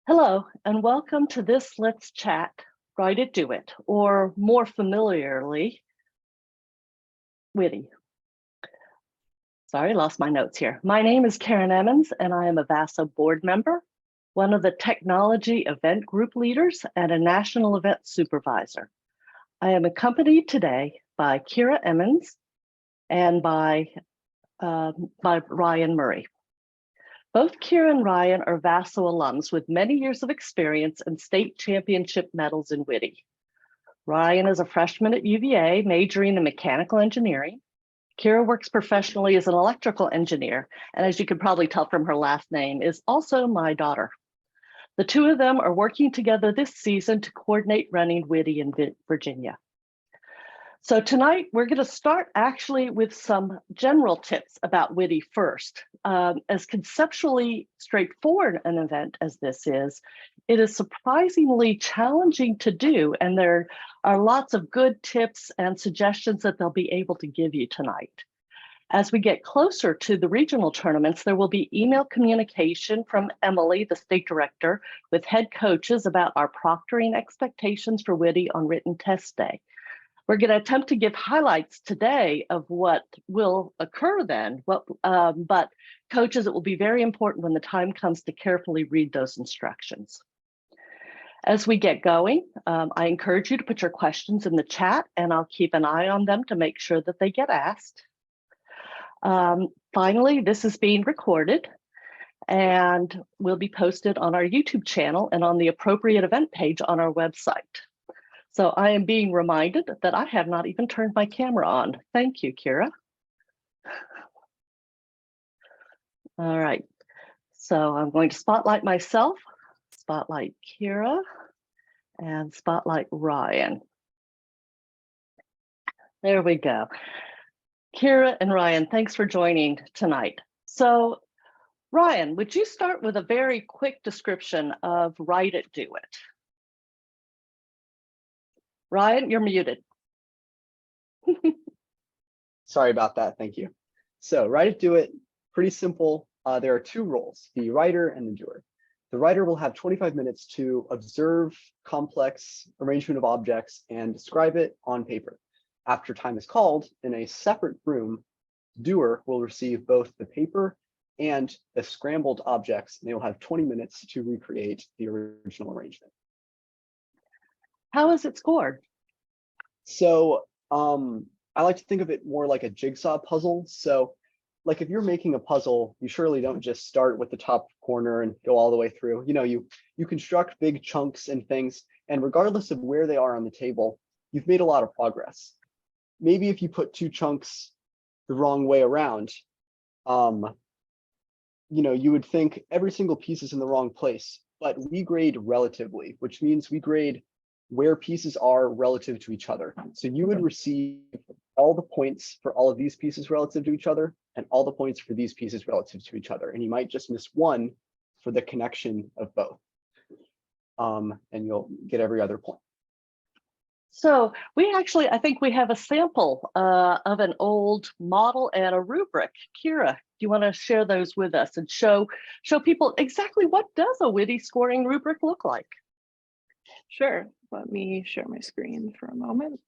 Hello, and welcome to this Let's Chat, Write It, Do It, or more familiarly, WIDI. Sorry, lost my notes here. My name is Karen Emmons, and I am a VASA board member, one of the technology event group leaders, and a national event supervisor. I am accompanied today by Kira Emmons and by Ryan Murray. Both Kira and Ryan are VASA alums with many years of experience and state championship medals in WIDI. Ryan is a freshman at UVA, majoring in mechanical engineering. Kira works professionally as an electrical engineer, and as you can probably tell from her last name, is also my daughter. The two of them are working together this season to coordinate running WIDI in Virginia. So tonight, we're going to start actually with some general tips about WIDI first. As conceptually straightforward an event as this is, it is surprisingly challenging to do, and there are lots of good tips and suggestions that they'll be able to give you tonight. As we get closer to the regional tournaments, there will be email communication from Emily, the state director, with head coaches about our proctoring expectations for WIDI on written test day. We're going to attempt to give highlights today of what will occur then, but coaches, it will be very important when the time comes to carefully read those instructions. As we get going, I encourage you to put your questions in the chat, and I'll keep an eye on them to make sure that they get asked. Finally, this is being recorded and will be posted on our YouTube channel and on the appropriate event page on our website. So I am being reminded that I have not even turned my camera on. Thank you, Kira. All right, so I'm going to spotlight myself, spotlight Kira, and spotlight Ryan. There we go. Kira and Ryan, thanks for joining tonight. So Ryan, would you start with a very quick description of Write It, Do It? Ryan, you're muted. Sorry about that, thank you. So Write It, Do It, pretty simple. There are two roles, the writer and the doer. The writer will have 25 minutes to observe complex arrangement of objects and describe it on paper. After time is called, in a separate room, the doer will receive both the paper and the scrambled objects, and they will have 20 minutes to recreate the original arrangement. How is it scored? So I like to think of it more like a jigsaw puzzle. So like if you're making a puzzle, you surely don't just start with the top corner and go all the way through. You know, you construct big chunks and things, and regardless of where they are on the table, you've made a lot of progress. Maybe if you put two chunks the wrong way around, you know, you would think every single piece is in the wrong place, but we grade relatively, which means we grade where pieces are relative to each other. So you would receive all the points for all of these pieces relative to each other and all the points for these pieces relative to each other. And you might just miss one for the connection of both. And you'll get every other point. So we actually, I think we have a sample of an old model and a rubric. Kira, do you want to share those with us and show people exactly what does a WIDI scoring rubric look like? Sure, let me share my screen for a moment.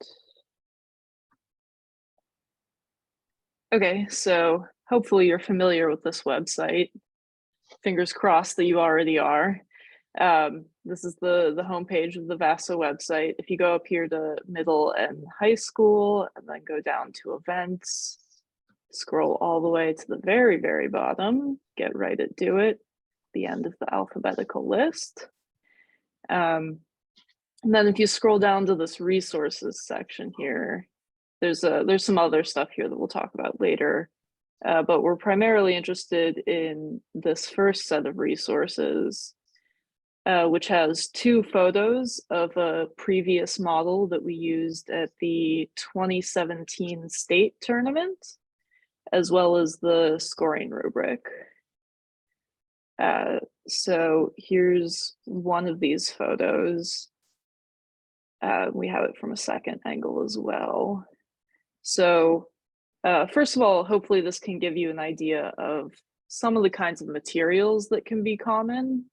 Okay, so hopefully you're familiar with this website. Fingers crossed that you already are. This is the homepage of the VASA website. If you go up here to middle and high school and then go down to events, scroll all the way to the very, very bottom, get Write It, Do It, the end of the alphabetical list. And then if you scroll down to this resources section here, there's some other stuff here that we'll talk about later. But we're primarily interested in this first set of resources, which has two photos of a previous model that we used at the 2017 state tournament, as well as the scoring rubric. So here's one of these photos. We have it from a second angle as well. So first of all, hopefully this can give you an idea of some of the kinds of materials that can be common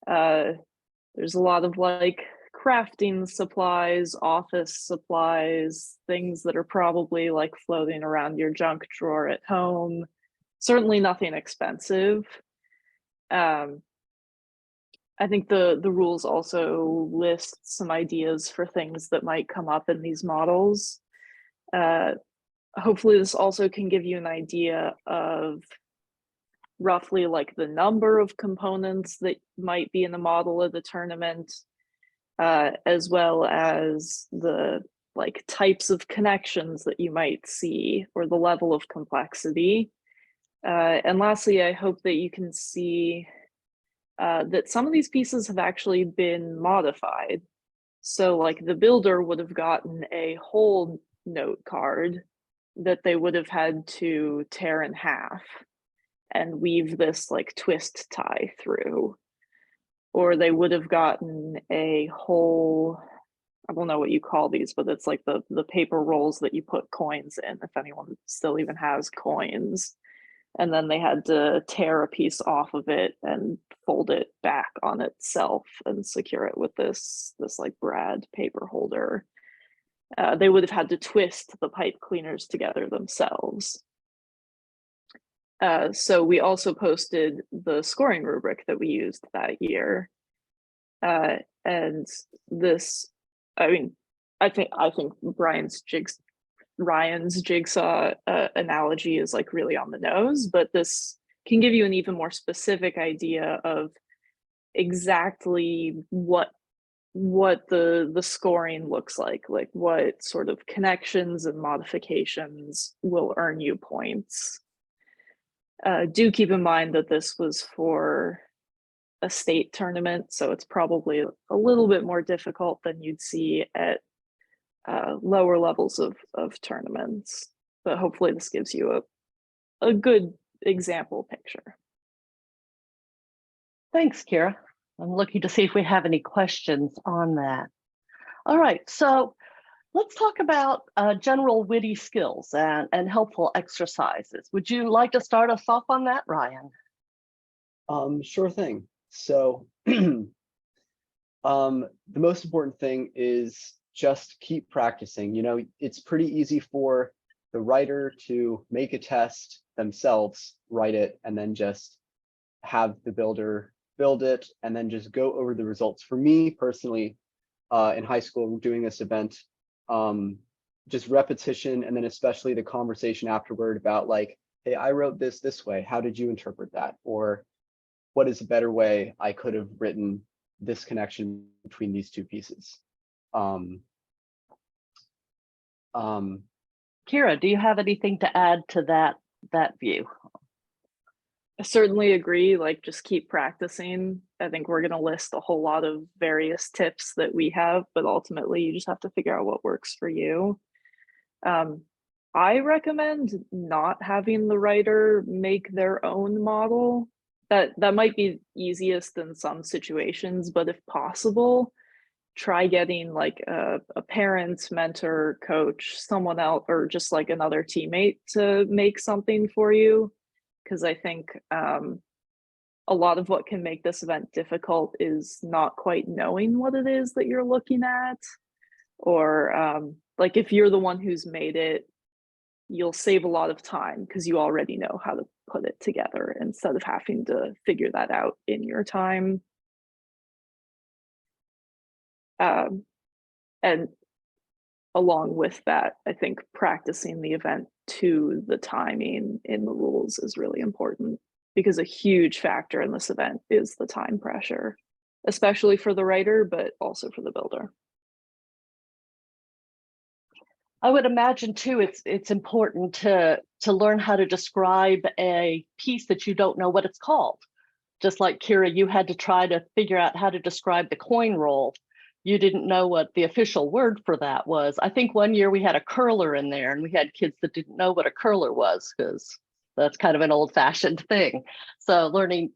There's a lot of like crafting supplies, office supplies, things that are probably like floating around your junk drawer at home. Certainly nothing expensive. I think the rules also list some ideas for things that might come up in these models. Hopefully this also can give you an idea of roughly like the number of components that might be in the model of the tournament, as well as the like types of connections that you might see or the level of complexity. And lastly, I hope that you can see that some of these pieces have actually been modified. So like the builder would have gotten a whole note card that they would have had to tear in half and weave this like twist tie through. Or they would have gotten a whole, I don't know what you call these, but it's like the paper rolls that you put coins in, if anyone still even has coins. And then they had to tear a piece off of it and fold it back on itself and secure it with this like brad paper holder. They would have had to twist the pipe cleaners together themselves. So we also posted the scoring rubric that we used that year. And this, I mean, I think Ryan's jigsaw analogy is like really on the nose, but this can give you an even more specific idea of exactly what the scoring looks like what sort of connections and modifications will earn you points. Do keep in mind that this was for a state tournament, so it's probably a little bit more difficult than you'd see at lower levels of tournaments, but hopefully this gives you a good example picture. Thanks, Kira. I'm looking to see if we have any questions on that. All right, so let's talk about general WIDI skills and helpful exercises. Would you like to start us off on that, Ryan? Sure thing. So the most important thing is just keep practicing. You know, it's pretty easy for the writer to make a test themselves, write it, and then just have the builder build it, and then just go over the results. For me personally, in high school, doing this event, just repetition, and then especially the conversation afterward about like, hey, I wrote this way. How did you interpret that? Or what is a better way I could have written this connection between these two pieces? Kira, do you have anything to add to that view? I certainly agree, like just keep practicing. I think we're going to list a whole lot of various tips that we have, but ultimately you just have to figure out what works for you. I recommend not having the writer make their own model. That might be easiest in some situations, but if possible, try getting like a parent, mentor, coach, someone else, or just like another teammate to make something for you. Because I think a lot of what can make this event difficult is not quite knowing what it is that you're looking at. Or like if you're the one who's made it, you'll save a lot of time because you already know how to put it together instead of having to figure that out in your time. And along with that, I think practicing the event to the timing in the rules is really important, because a huge factor in this event is the time pressure, especially for the writer, but also for the builder. I would imagine too, it's important to learn how to describe a piece that you don't know what it's called. Just like Kira, you had to try to figure out how to describe the coin roll. You didn't know what the official word for that was. I think one year we had a curler in there and we had kids that didn't know what a curler was, because that's kind of an old-fashioned thing. So learning.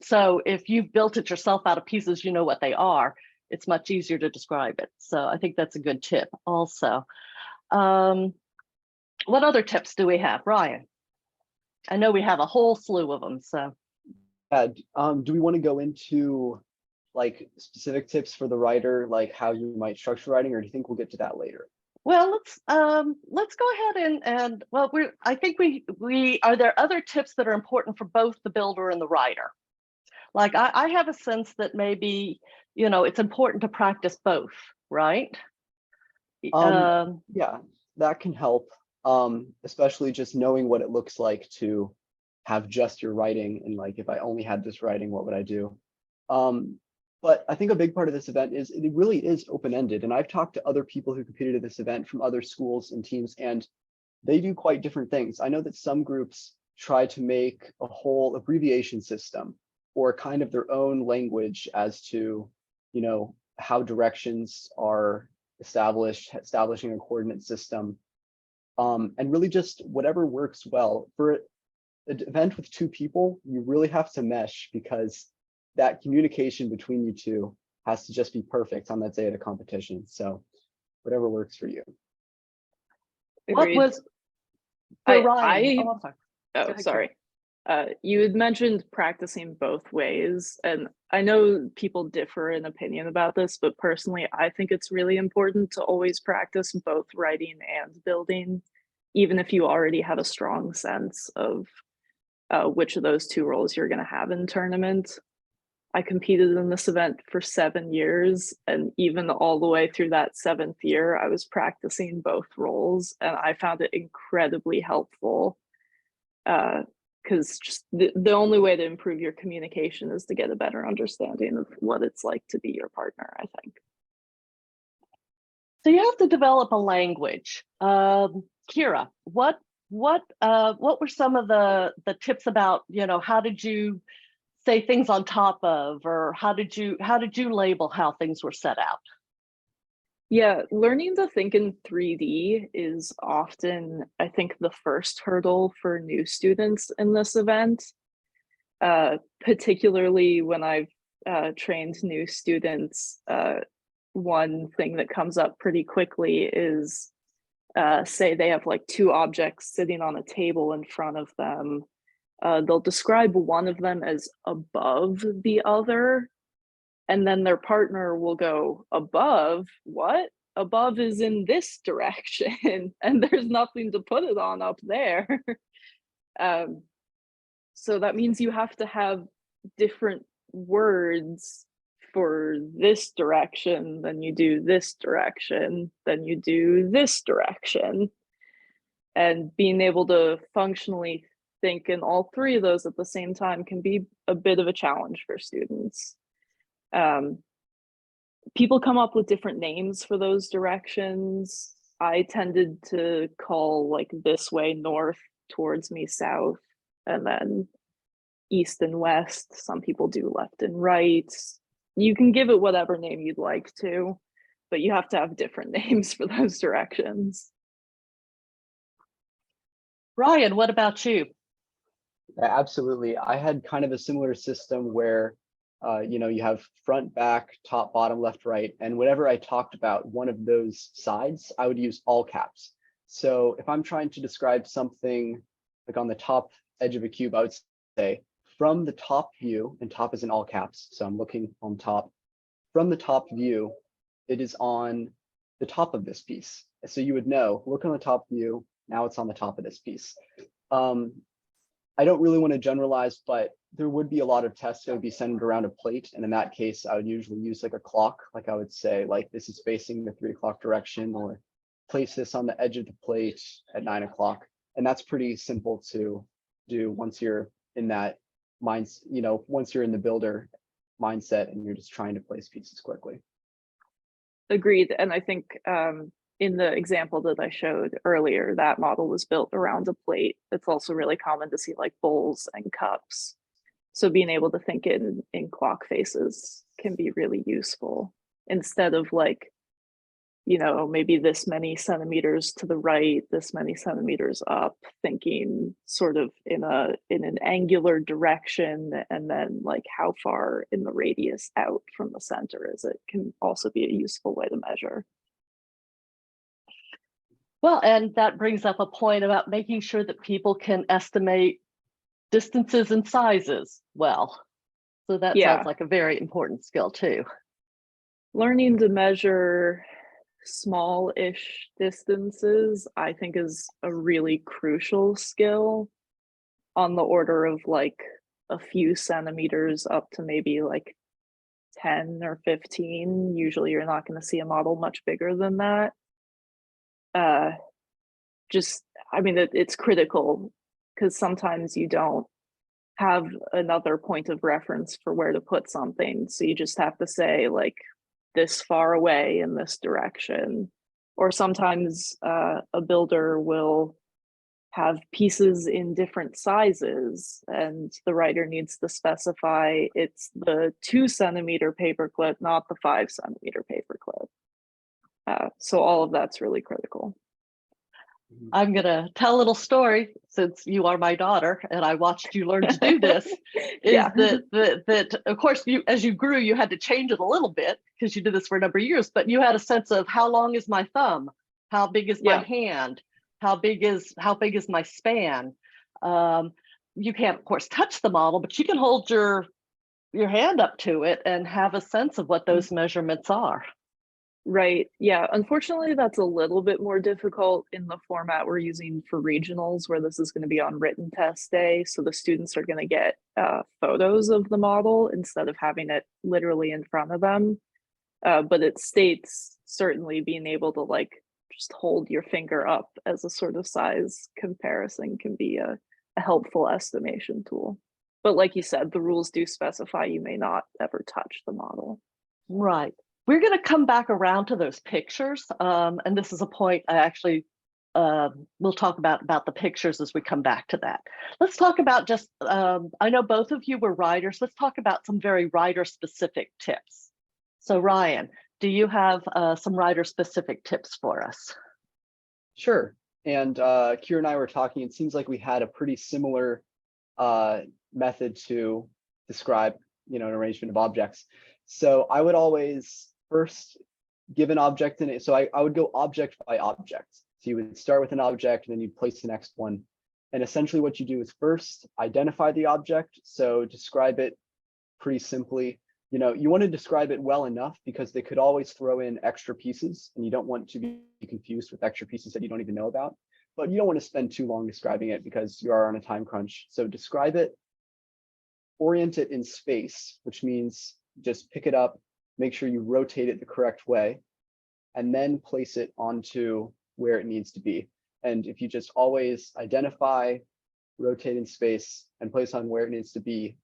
So if you've built it yourself out of pieces, you know what they are. It's much easier to describe it. So I think that's a good tip also. What other tips do we have, Ryan? I know we have a whole slew of them, so. Do we want to go into like specific tips for the writer, like how you might structure writing, or do you think we'll get to that later? Well, let's go ahead and well, I think we are there other tips that are important for both the builder and the writer. Like I have a sense that maybe, it's important to practice both, right? Yeah, that can help. Especially just knowing what it looks like to have just your writing, and like if I only had this writing, what would I do? But I think a big part of this event is it really is open-ended. And I've talked to other people who competed at this event from other schools and teams, and they do quite different things. I know that some groups try to make a whole abbreviation system or kind of their own language as to, how directions are establishing a coordinate system, and really just whatever works well. For an event with 2 people, you really have to mesh, because that communication between you two has to just be perfect on that day of the competition. So whatever works for you. what Agreed. was for Ryan? I Oh, I'm sorry. Oh, ahead, sorry. You had mentioned practicing both ways, and I know people differ in opinion about this, but personally, I think it's really important to always practice both writing and building, even if you already have a strong sense of which of those 2 roles you're going to have in tournament. I competed in this event for 7 years, and even all the way through that 7th year, I was practicing both roles, and I found it incredibly helpful. Because just the only way to improve your communication is to get a better understanding of what it's like to be your partner, I think. So you have to develop a language. Kira, what were some of the tips about, how did you say things on top of, or how did you label how things were set out? Yeah, learning to think in 3D is often, I think, the first hurdle for new students in this event, particularly when I've trained new students. One thing that comes up pretty quickly is, say they have like 2 objects sitting on a table in front of them. They'll describe one of them as above the other, and then their partner will go, above what? Above is in this direction and there's nothing to put it on up there. So that means you have to have different words for this direction than you do this direction, then you do this direction. And being able to functionally think in all 3 of those at the same time can be a bit of a challenge for students. People come up with different names for those directions. I tended to call like this way north, towards me south, and then east and west. Some people do left and right. You can give it whatever name you'd like to, but you have to have different names for those directions. Ryan, what about you? Yeah, absolutely. I had kind of a similar system where, you have front, back, top, bottom, left, right. And whenever I talked about one of those sides, I would use all caps. So if I'm trying to describe something like on the top edge of a cube, I would say from the top view, and top is in all caps. So I'm looking on top. From the top view, it is on the top of this piece. So you would know, look on the top view, now it's on the top of this piece. I don't really want to generalize, but there would be a lot of tests that would be centered around a plate. And in that case, I would usually use like a clock. Like I would say, like, this is facing the 3 o'clock direction, or place this on the edge of the plate at 9 o'clock. And that's pretty simple to do once you're in that once you're in the builder mindset and you're just trying to place pieces quickly. Agreed. And I think in the example that I showed earlier, that model was built around a plate. It's also really common to see like bowls and cups. So being able to think in clock faces can be really useful, instead of like, maybe this many centimeters to the right, this many centimeters up, thinking sort of in an angular direction, and then like how far in the radius out from the center is it, can also be a useful way to measure. Well, and that brings up a point about making sure that people can estimate distances and sizes well. So that Yeah. sounds like a very important skill too. Learning to measure small-ish distances, I think, is a really crucial skill, on the order of like a few centimeters up to maybe like 10 or 15. Usually you're not going to see a model much bigger than that. Just, I mean, it's critical because sometimes you don't have another point of reference for where to put something. So you just have to say like this far away in this direction. Or sometimes a builder will have pieces in different sizes and the writer needs to specify it's the 2 centimeter paperclip, not the 5 centimeter paperclip. So all of that's really critical. I'm gonna tell a little story since you are my daughter and I watched you learn to do this. Yeah. That of course you, as you grew, you had to change it a little bit because you did this for a number of years, but you had a sense of how long is my thumb, how big is my hand, how big is my span. You can't of course touch the model, but you can hold your hand up to it and have a sense of what those measurements are. Right. Yeah. Unfortunately, that's a little bit more difficult in the format we're using for regionals, where this is going to be on written test day. So the students are going to get photos of the model instead of having it literally in front of them. But it states certainly being able to like just hold your finger up as a sort of size comparison can be a helpful estimation tool. But like you said, the rules do specify you may not ever touch the model. Right. We're going to come back around to those pictures. And this is a point I actually, we'll talk about the pictures as we come back to that. Let's talk about just, I know both of you were writers. Let's talk about some very writer specific tips. So Ryan, do you have some writer specific tips for us? Sure. And Kira and I were talking, it seems like we had a pretty similar method to describe, an arrangement of objects. So I would always first give an object in it. So I would go object by object. So you would start with an object and then you'd place the next one. And essentially what you do is first identify the object. So describe it pretty simply. You want to describe it well enough because they could always throw in extra pieces and you don't want to be confused with extra pieces that you don't even know about. But you don't want to spend too long describing it because you are on a time crunch. So describe it, orient it in space, which means just pick it up, make sure you rotate it the correct way, and then place it onto where it needs to be. And if you just always identify, rotate in space, and place on where it needs to be,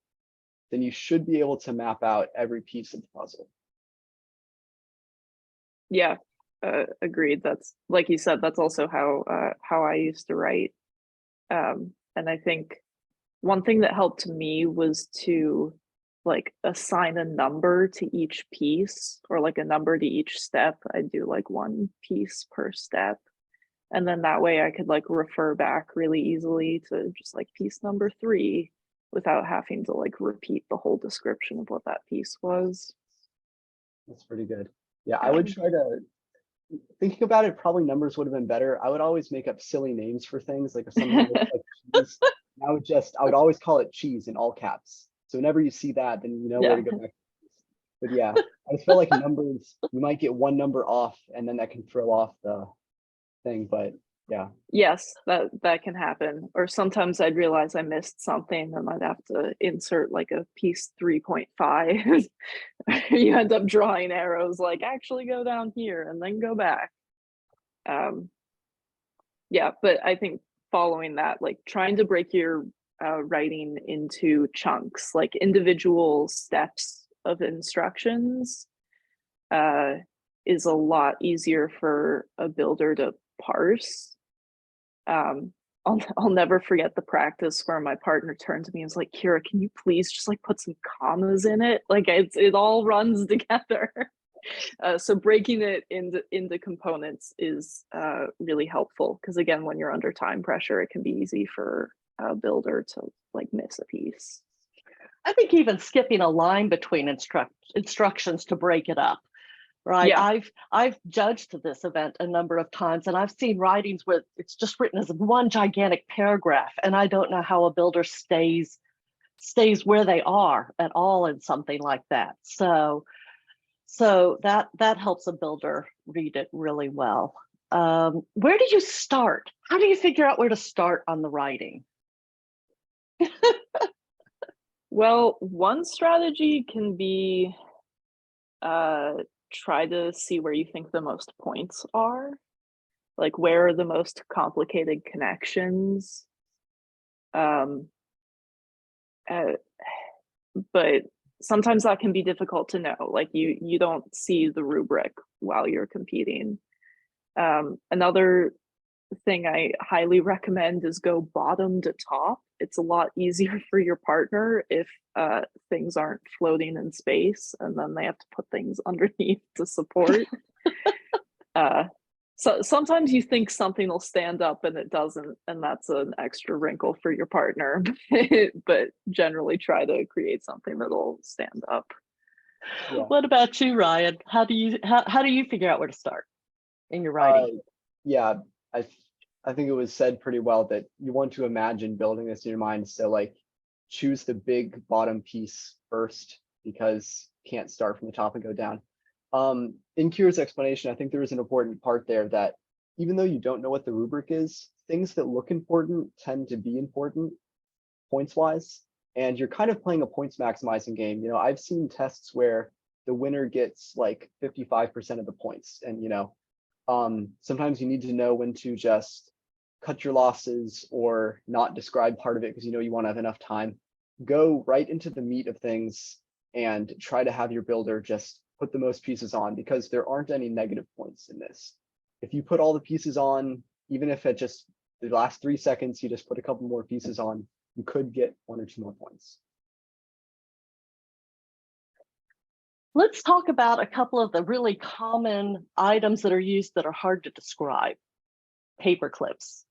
then you should be able to map out every piece of the puzzle. Yeah, agreed. That's, like you said, that's also how I used to write. And I think one thing that helped me was to like assign a number to each piece, or like a number to each step. I do like one piece per step. And then that way I could like refer back really easily to just like piece number 3 without having to like repeat the whole description of what that piece was. That's pretty good. Yeah, I would try to, thinking about it, probably numbers would have been better. I would always make up silly names for things, like if something looks like cheese, I would always call it cheese in all caps. So whenever you see that, then you know where to go back. But yeah, I just feel like numbers, you might get one number off and then that can throw off the thing, but yeah. Yes, that can happen. Or sometimes I'd realize I missed something and I'd have to insert like a piece 3.5. You end up drawing arrows like actually go down here and then go back. Yeah, but I think following that, like trying to break your writing into chunks, like individual steps of instructions, is a lot easier for a builder to parse. I'll never forget the practice where my partner turned to me and was like, Kira, can you please just like put some commas in it? Like it all runs together. So breaking it into components is really helpful because again, when you're under time pressure, it can be easy for a builder to like miss a piece. I think even skipping a line between instructions to break it up. Right. Yeah. I've judged this event a number of times and I've seen writings where it's just written as one gigantic paragraph. And I don't know how a builder stays stays where they are at all in something like that. So that helps a builder read it really well. Where do you start? How do you figure out where to start on the writing? Well, one strategy can be try to see where you think the most points are. Like, where are the most complicated connections? Um, uh, but sometimes that can be difficult to know. Like, you don't see the rubric while you're competing. Another thing I highly recommend is go bottom to top. It's a lot easier for your partner if things aren't floating in space and then they have to put things underneath to support. So sometimes you think something will stand up and it doesn't, and that's an extra wrinkle for your partner. But generally try to create something that'll stand up. Yeah. What about you, Ryan? How do you figure out where to start in your writing? Yeah, I think it was said pretty well that you want to imagine building this in your mind. So like choose the big bottom piece first, because you can't start from the top and go down. In Kira's explanation, I think there is an important part there that even though you don't know what the rubric is, things that look important tend to be important points wise. And you're kind of playing a points maximizing game. You know, I've seen tests where the winner gets like 55% of the points. And, you know, sometimes you need to know when to just cut your losses or not describe part of it because you know you want to have enough time. Go right into the meat of things and try to have your builder just put the most pieces on, because there aren't any negative points in this. If you put all the pieces on, even if at just the last 3 seconds you just put a couple more pieces on, you could get 1 or 2 more points. Let's talk about a couple of the really common items that are used that are hard to describe. Paper clips.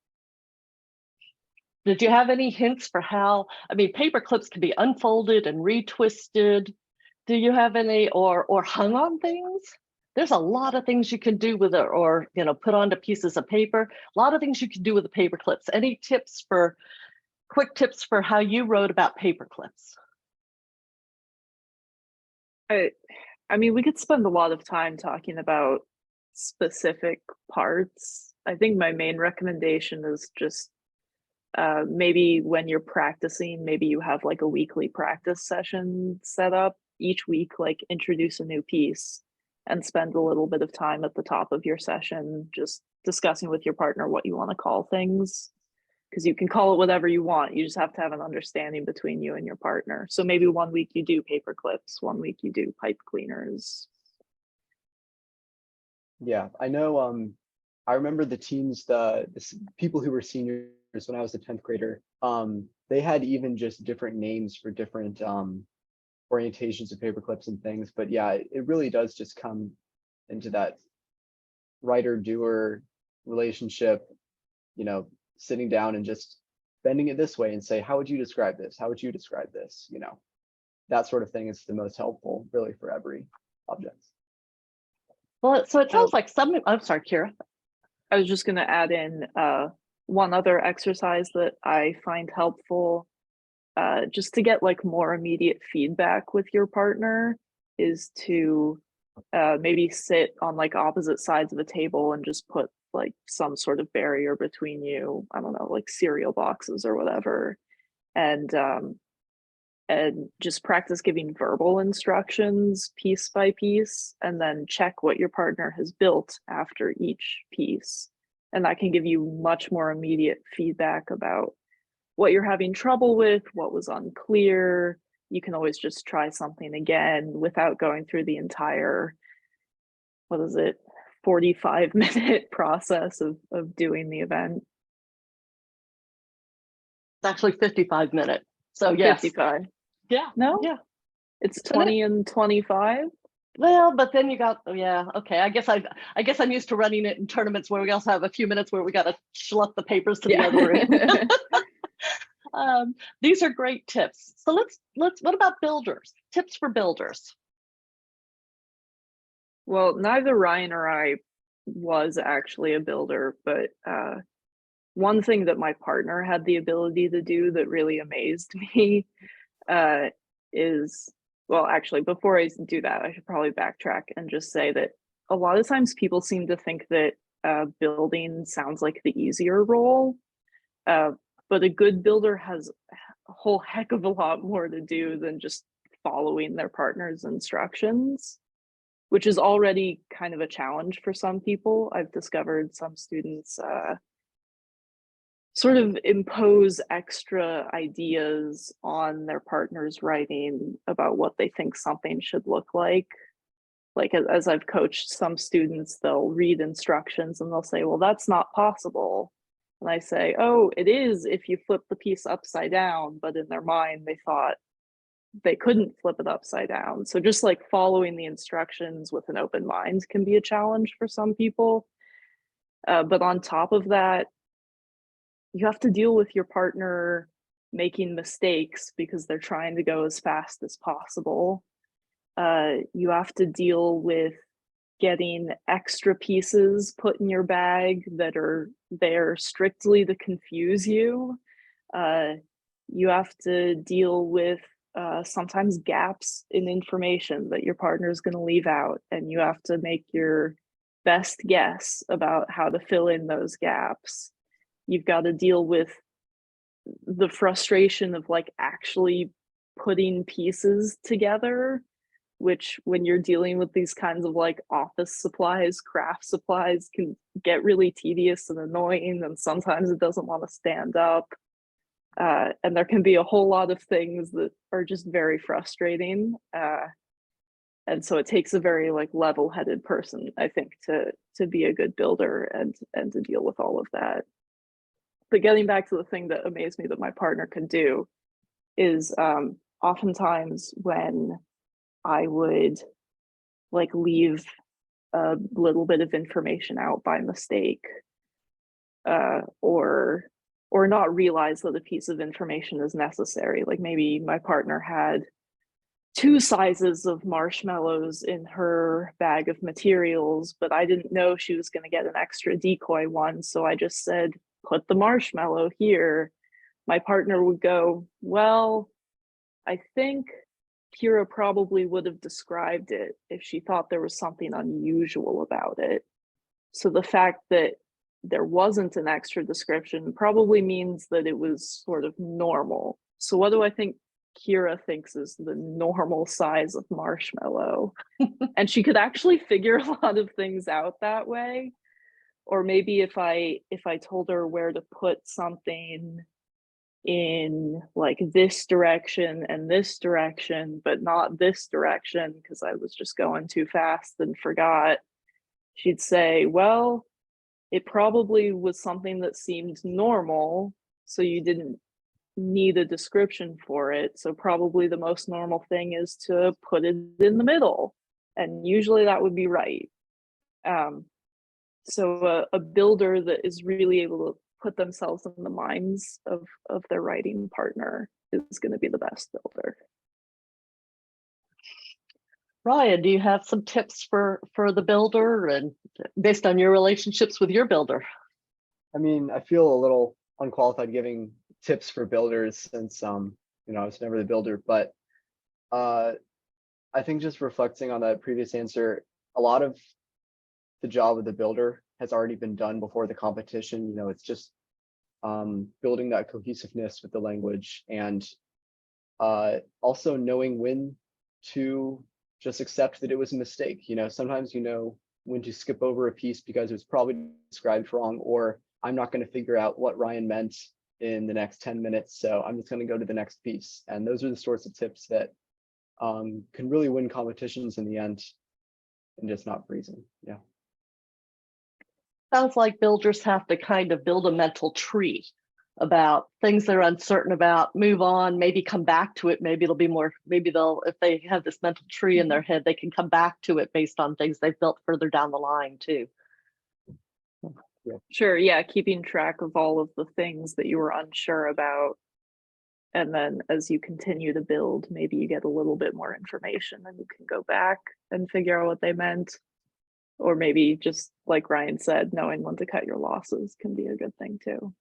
Did you have any hints for how, I mean, paper clips can be unfolded and retwisted. Do you have any, or hung on things? There's a lot of things you can do with it, or, you know, put onto pieces of paper. A lot of things you can do with the paper clips. Any tips for, quick tips for how you wrote about paper clips? I mean, we could spend a lot of time talking about specific parts. I think my main recommendation is just maybe when you're practicing, maybe you have like a weekly practice session set up. Each week, like introduce a new piece and spend a little bit of time at the top of your session just discussing with your partner what you want to call things. Because you can call it whatever you want. You just have to have an understanding between you and your partner. So maybe 1 week you do paper clips, 1 week you do pipe cleaners. Yeah, I know. I remember the teams, the people who were seniors when I was a 10th grader. They had even just different names for different orientations of paper clips and things. But yeah, it really does just come into that writer-doer relationship. You know, sitting down and just bending it this way and say, how would you describe this? How would you describe this? You know, that sort of thing is the most helpful really for every object. Well, so it sounds like some, I'm sorry, Kira. I was just going to add in one other exercise that I find helpful just to get like more immediate feedback with your partner is to maybe sit on like opposite sides of a table and just put like some sort of barrier between you. I don't know, like cereal boxes or whatever, and just practice giving verbal instructions piece by piece, and then check what your partner has built after each piece. And that can give you much more immediate feedback about what you're having trouble with, what was unclear. You can always just try something again without going through the entire, 45-minute process of doing the event. It's actually 55 minutes. So yes. 55. Yeah. No? Yeah. It's 20 and 25. Well, but then you got, yeah, okay. I guess I'm used to running it in tournaments where we also have a few minutes where we got to schlep the papers to the other room. These are great tips. So let's what about builders? Tips for builders. Well, neither Ryan or I was actually a builder, but one thing that my partner had the ability to do that really amazed me is, well, actually, before I do that, I should probably backtrack and just say that a lot of times people seem to think that building sounds like the easier role, but a good builder has a whole heck of a lot more to do than just following their partner's instructions, which is already kind of a challenge for some people. I've discovered some students sort of impose extra ideas on their partner's writing about what they think something should look like. Like as I've coached some students, they'll read instructions and they'll say, well, that's not possible. And I say, oh, it is if you flip the piece upside down, but in their mind, they thought they couldn't flip it upside down. So just like following the instructions with an open mind can be a challenge for some people. But on top of that, you have to deal with your partner making mistakes because they're trying to go as fast as possible. You have to deal with getting extra pieces put in your bag that are there strictly to confuse you. You have to deal with sometimes gaps in information that your partner is going to leave out, and you have to make your best guess about how to fill in those gaps. You've got to deal with the frustration of like actually putting pieces together, which when you're dealing with these kinds of like office supplies, craft supplies, can get really tedious and annoying, and sometimes it doesn't want to stand up. And there can be a whole lot of things that are just very frustrating. And so it takes a very like level-headed person, I think, to be a good builder and to deal with all of that. But getting back to the thing that amazed me that my partner could do is oftentimes when I would like leave a little bit of information out by mistake, or not realize that a piece of information is necessary. Like maybe my partner had 2 sizes of marshmallows in her bag of materials, but I didn't know she was going to get an extra decoy one. So I just said, put the marshmallow here. My partner would go, well, I think Kira probably would have described it if she thought there was something unusual about it. So the fact that there wasn't an extra description probably means that it was sort of normal. So what do I think Kira thinks is the normal size of marshmallow? And she could actually figure a lot of things out that way. Or maybe if I told her where to put something in like this direction and this direction, but not this direction because I was just going too fast and forgot, she'd say, well, it probably was something that seemed normal, so you didn't need a description for it. So probably the most normal thing is to put it in the middle. And usually that would be right. So a builder that is really able to put themselves in the minds of their writing partner is going to be the best builder. Ryan, do you have some tips for the builder and based on your relationships with your builder? I mean, I feel a little unqualified giving tips for builders since I was never the builder, but I think just reflecting on that previous answer, a lot of the job of the builder has already been done before the competition. It's just building that cohesiveness with the language, and also knowing when to just accept that it was a mistake. Sometimes when to skip over a piece because it was probably described wrong, or I'm not going to figure out what Ryan meant in the next 10 minutes, so I'm just going to go to the next piece. And those are the sorts of tips that can really win competitions in the end, and just not freezing. Yeah. Sounds like builders have to kind of build a mental tree about things they're uncertain about, move on, maybe come back to it. Maybe it'll be more, maybe if they have this mental tree in their head, they can come back to it based on things they've built further down the line too. Yeah. Sure, yeah, keeping track of all of the things that you were unsure about. And then as you continue to build, maybe you get a little bit more information and you can go back and figure out what they meant. Or maybe just like Ryan said, knowing when to cut your losses can be a good thing too.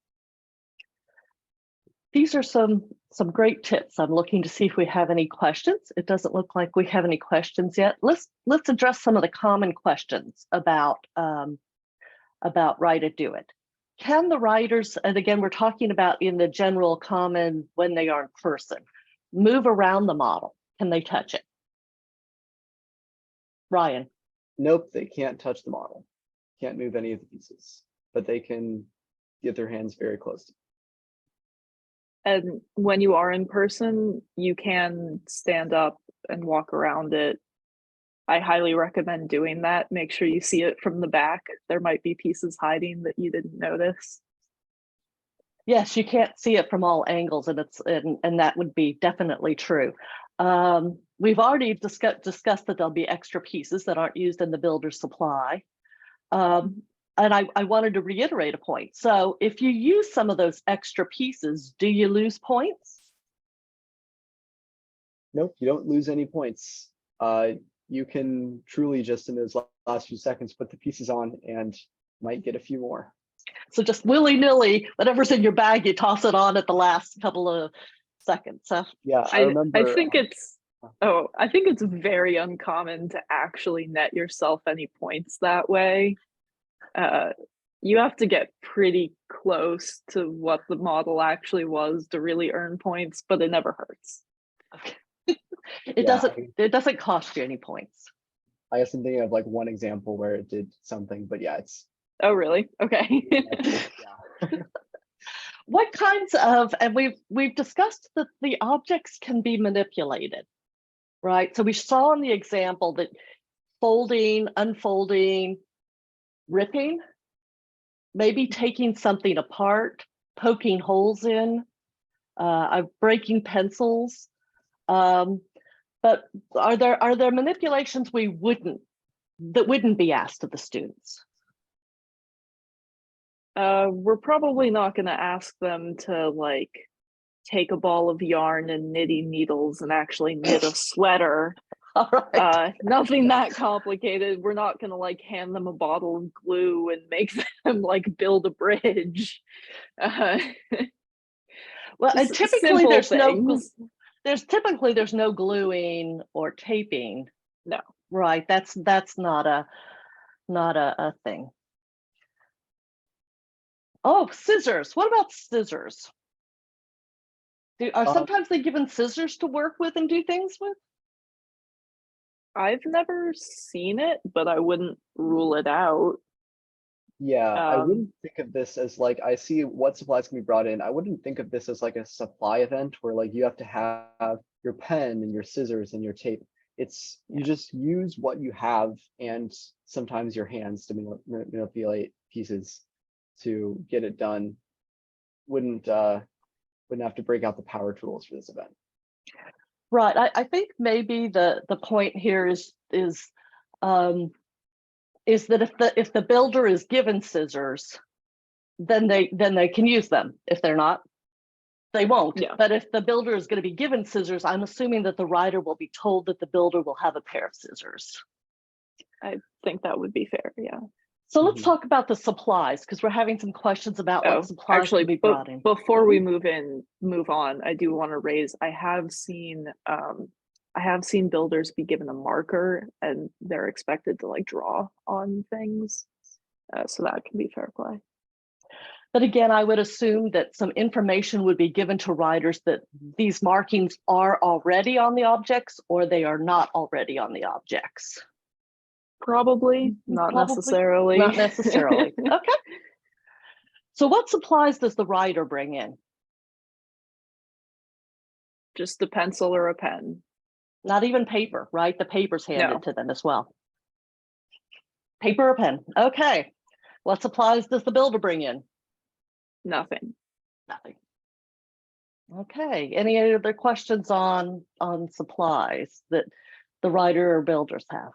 These are some some great tips. I'm looking to see if we have any questions. It doesn't look like we have any questions yet. Let's address some of the common questions about Write It, Do It. Can the writers, and again, we're talking about in the general common when they are in person, move around the model? Can they touch it? Ryan? Nope, they can't touch the model. Can't move any of the pieces, but they can get their hands very close to it. And when you are in person, you can stand up and walk around it. I highly recommend doing that. Make sure you see it from the back. There might be pieces hiding that you didn't notice. Yes, you can't see it from all angles, and that would be definitely true. We've already discussed that there'll be extra pieces that aren't used in the builder's supply. And I wanted to reiterate a point. So if you use some of those extra pieces, do you lose points? Nope, you don't lose any points. You can truly just in those last few seconds put the pieces on and might get a few more. So just willy-nilly, whatever's in your bag, you toss it on at the last couple of seconds. So yeah, I remember. I think it's very uncommon to actually net yourself any points that way. You have to get pretty close to what the model actually was to really earn points, but it never hurts. okay. It doesn't cost you any points. I guess I'm thinking of like one example where it did something, but yeah, it's. Oh, really? Okay. Yeah. What kinds of, and we've discussed that the objects can be manipulated, right? So we saw in the example that folding, unfolding, ripping, maybe taking something apart, poking holes in, breaking pencils. But are there manipulations that wouldn't be asked of the students? We're probably not going to ask them to like take a ball of yarn and knitting needles and actually knit a sweater. All right. Nothing that complicated. We're not going to like hand them a bottle of glue and make them like build a bridge. Well, and typically there's things. there's no gluing or taping. No. Right. That's not a thing. Oh, scissors. What about scissors? Are sometimes they given scissors to work with and do things with? I've never seen it, but I wouldn't rule it out. Yeah, I wouldn't think of this as like, I see what supplies can be brought in. I wouldn't think of this as like a supply event where like you have to have your pen and your scissors and your tape. It's you just use what you have and sometimes your hands to manipulate pieces to get it done. Wouldn't have to break out the power tools for this event. Right. I think maybe the point here is that if the builder is given scissors, then they can use them. If they're not, they won't. Yeah. But if the builder is going to be given scissors, I'm assuming that the writer will be told that the builder will have a pair of scissors. I think that would be fair. Yeah. So let's talk about the supplies, because we're having some questions about what supplies can be brought in. Before we move on, I do want to raise, I have seen builders be given a marker and they're expected to like draw on things. So that can be fair play. But again, I would assume that some information would be given to writers that these markings are already on the objects or they are not already on the objects. Probably, not necessarily. Not necessarily. Okay. So what supplies does the writer bring in? Just a pencil or a pen. Not even paper, right? The paper's handed to them as well. Paper or pen. Okay. What supplies does the builder bring in? Nothing. Nothing. Okay. Any other questions on supplies that the writer or builders have?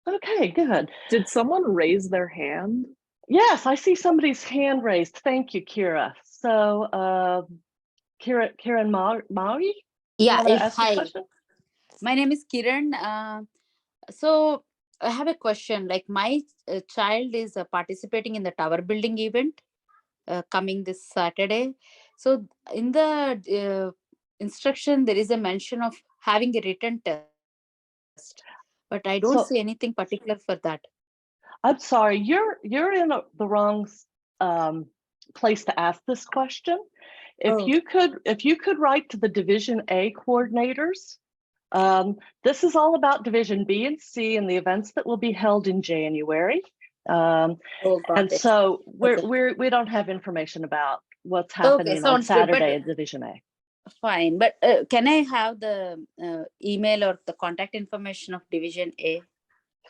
Okay, good. Did someone raise their hand? Yes, I see somebody's hand raised. Thank you, Kira. So, Kiran Maui? Yeah, hi. My name is Kiran. So I have a question. Like my child is participating in the tower building event coming this Saturday. So in the instruction, there is a mention of having a written test, but I don't So see anything particular for that. I'm sorry, you're in the wrong place to ask this question. Oh, If you could write to the Division A coordinators, this is all about Division B and C and the events that will be held in January. got And it. so Okay. we don't have information about what's Okay, happening on sounds good. But Saturday in Division A. fine. But can I have the email or the contact information of Division A?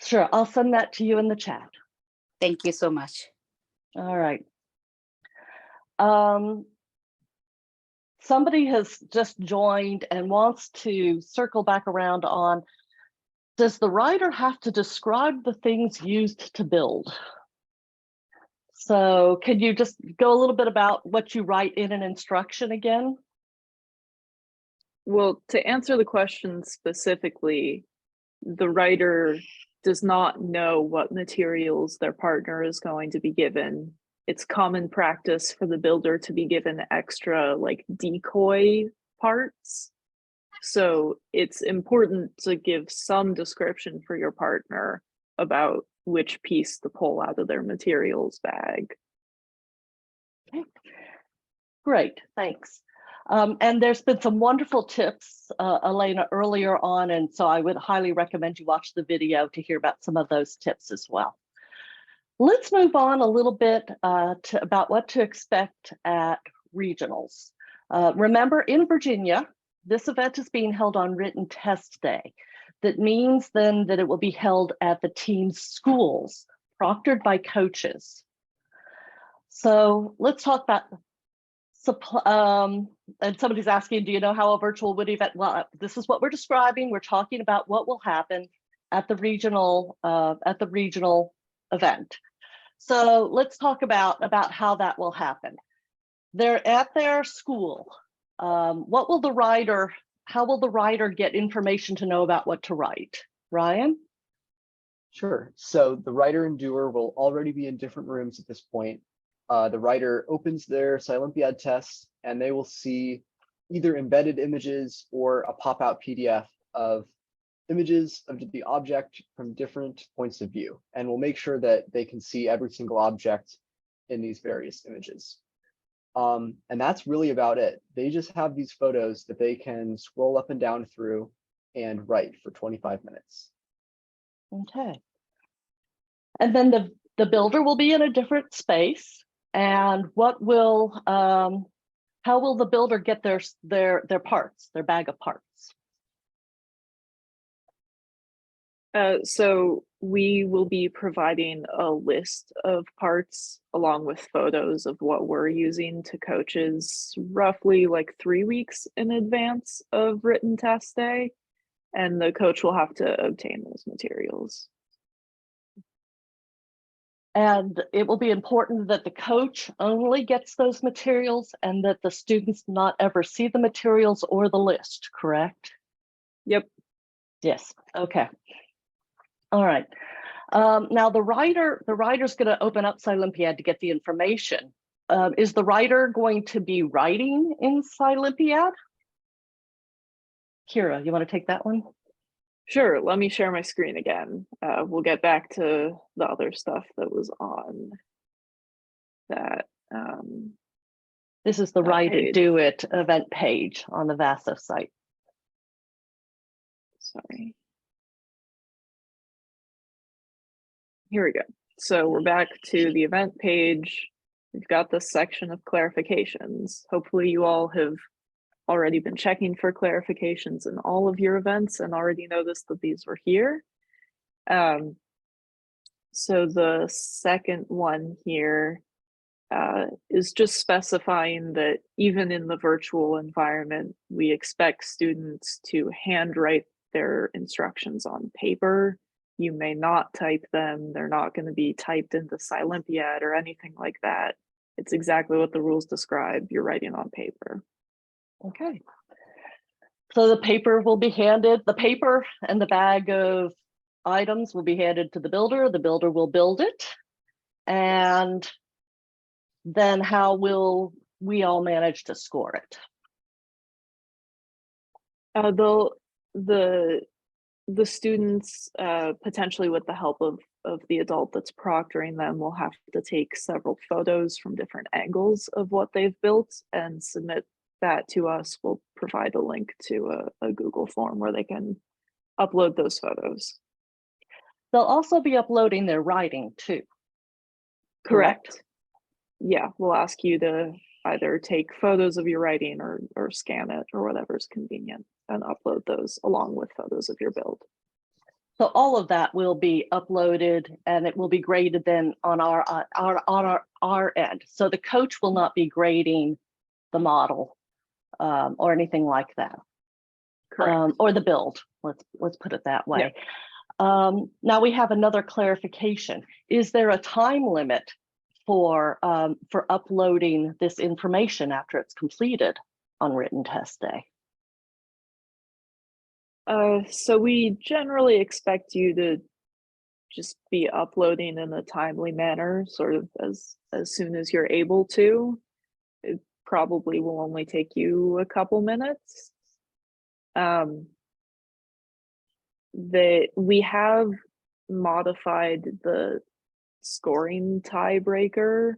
Sure, I'll send that to you in the chat. Thank you so much. All right. Somebody has just joined and wants to circle back around on, does the writer have to describe the things used to build? So can you just go a little bit about what you write in an instruction again? Well, to answer the question specifically, the writer does not know what materials their partner is going to be given. It's common practice for the builder to be given extra like decoy parts. So it's important to give some description for your partner about which piece to pull out of their materials bag. Okay. Great, thanks. And there's been some wonderful tips, Elena, earlier on, and so I would highly recommend you watch the video to hear about some of those tips as well. Let's move on a little bit about what to expect at regionals. Remember, in Virginia, this event is being held on written test day. That means then that it will be held at the team's schools, proctored by coaches. So let's talk about and somebody's asking, do you know how a virtual WIDI event? Well, this is what we're describing. We're talking about what will happen at the regional event. So let's talk about how that will happen. They're at their school. What will the writer? How will the writer get information to know about what to write? Ryan? Sure. So the writer and doer will already be in different rooms at this point. The writer opens their Scilympiad test and they will see either embedded images or a pop-out PDF of images of the object from different points of view. And we'll make sure that they can see every single object in these various images. And that's really about it. They just have these photos that they can scroll up and down through and write for 25 minutes. Okay. And then the builder will be in a different space. And what will, how will the builder get their parts, their bag of parts? So we will be providing a list of parts along with photos of what we're using to coaches roughly like 3 weeks in advance of written test day. And the coach will have to obtain those materials. And it will be important that the coach only gets those materials and that the students not ever see the materials or the list, correct? Yep. Yes, okay. All right. Now the writer's going to open up Scilympiad to get the information. Is the writer going to be writing in Scilympiad? Kira, you want to take that one? Sure, let me share my screen again. We'll get back to the other stuff that was on that. This is the Write It, page. Do It event page on the VASO site. Sorry. Here we go. So we're back to the event page. We've got this section of clarifications. Hopefully you all have already been checking for clarifications in all of your events and already noticed that these were here. So the second one here is just specifying that even in the virtual environment, we expect students to handwrite their instructions on paper. You may not type them. They're not going to be typed into Scilympiad or anything like that. It's exactly what the rules describe. You're writing on paper. Okay. So the paper will be handed, the paper and the bag of items will be handed to the builder. The builder will build it. And then how will we all manage to score it? The students, potentially with the help of the adult that's proctoring them, will have to take several photos from different angles of what they've built and submit that to us. We'll provide a link to a Google form where they can upload those photos. They'll also be uploading their writing too. Correct? Yeah, we'll ask you to either take photos of your writing or scan it or whatever's convenient and upload those along with photos of your build. So all of that will be uploaded and it will be graded then on our end. So the coach will not be grading the model or anything like that. Correct. Or the build. Let's put it that way. Yeah. Now we have another clarification. Is there a time limit for uploading this information after it's completed on written test day? So we generally expect you to just be uploading in a timely manner, sort of as soon as you're able to. It probably will only take you a couple minutes. We have modified the scoring tiebreaker,